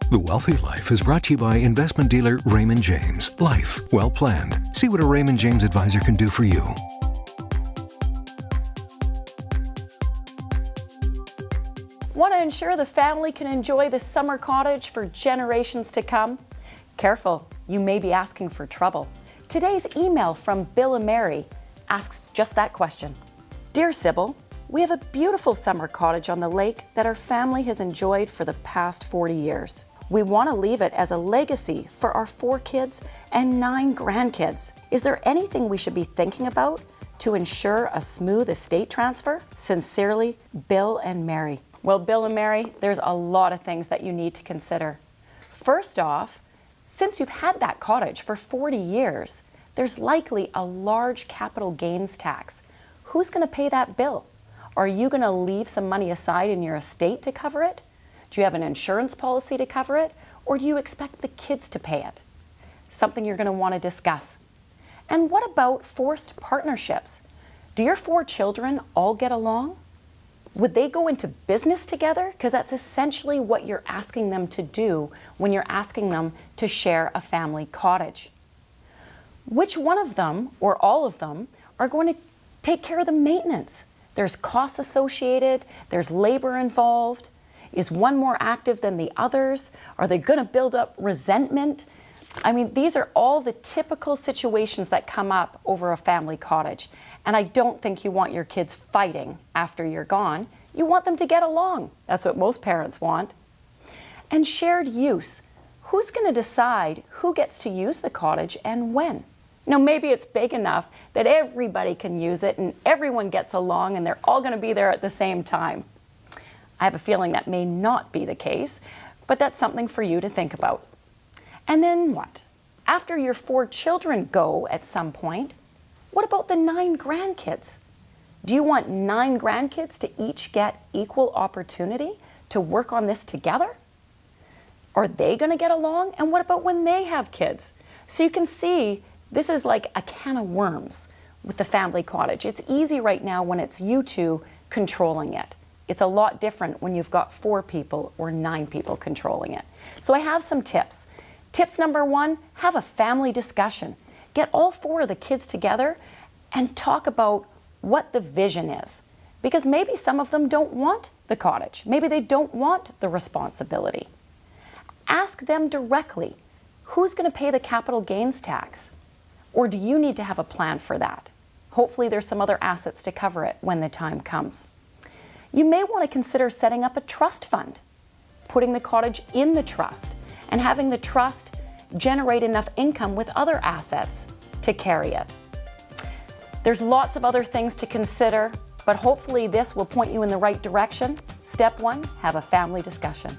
The Wealthy Life is brought to you by investment dealer Raymond James. Life well planned. See what a Raymond James advisor can do for you. Want to ensure the family can enjoy the summer cottage for generations to come? Careful, you may be asking for trouble. Today's email from Bill and Mary asks just that question. Dear Sybil, we have a beautiful summer cottage on the lake that our family has enjoyed for the past 40 years. We want to leave it as a legacy for our 4 kids and 9 grandkids. Is there anything we should be thinking about to ensure a smooth estate transfer? Sincerely, Bill and Mary. Well, Bill and Mary, there's a lot of things that you need to consider. First off, since you've had that cottage for 40 years, there's likely a large capital gains tax. Who's going to pay that bill? Are you going to leave some money aside in your estate to cover it? Do you have an insurance policy to cover it? Or do you expect the kids to pay it? Something you're going to want to discuss. And what about forced partnerships? Do your 4 children all get along? Would they go into business together? Because that's essentially what you're asking them to do when you're asking them to share a family cottage. Which one of them, or all of them, are going to take care of the maintenance? There's costs associated, there's labor involved. Is one more active than the others? Are they going to build up resentment? I mean, these are all the typical situations that come up over a family cottage. And I don't think you want your kids fighting after you're gone. You want them to get along. That's what most parents want. And shared use. Who's going to decide who gets to use the cottage and when? Now, maybe it's big enough that everybody can use it and everyone gets along and they're all going to be there at the same time. I have a feeling that may not be the case, but that's something for you to think about. And then what? After your 4 children go at some point, what about the 9 grandkids? Do you want 9 grandkids to each get equal opportunity to work on this together? Are they going to get along? And what about when they have kids? So you can see this is like a can of worms with the family cottage. It's easy right now when it's you 2 controlling it. It's a lot different when you've got 4 people or 9 people controlling it. So I have some tips. Tips number 1, have a family discussion. Get all 4 of the kids together and talk about what the vision is. Because maybe some of them don't want the cottage. Maybe they don't want the responsibility. Ask them directly, who's going to pay the capital gains tax? Or do you need to have a plan for that? Hopefully there's some other assets to cover it when the time comes. You may want to consider setting up a trust fund, putting the cottage in the trust, and having the trust generate enough income with other assets to carry it. There's lots of other things to consider, but hopefully this will point you in the right direction. Step 1, have a family discussion.